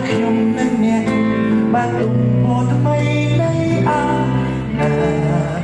ខ្ញុំនឹងអ្នកបានទុំពណ៌ថ្មីនៃអាណា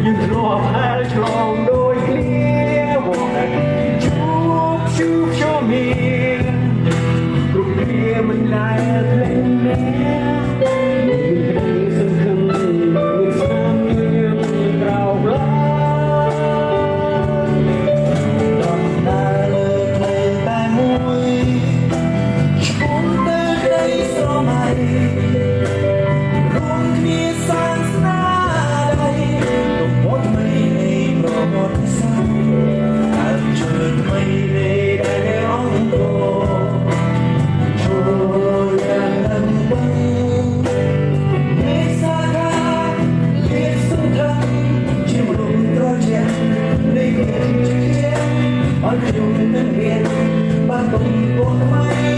យើងធ្លាប់ហើយឆ្លងដោយគ្នាមកជួបចូលមានគ្រប់គ្នាមិនដែលភ្លេចមែនមានក្តីសង្ឃឹមមានស្នាមញញឹមក្រោមឡាដំណើរលើផ្លូវតែមួយឆ្ពោះទៅក្តីស្រមៃរួមគ្នាសាងស្នាខ្ញុំនឹងមានបានបំពេញ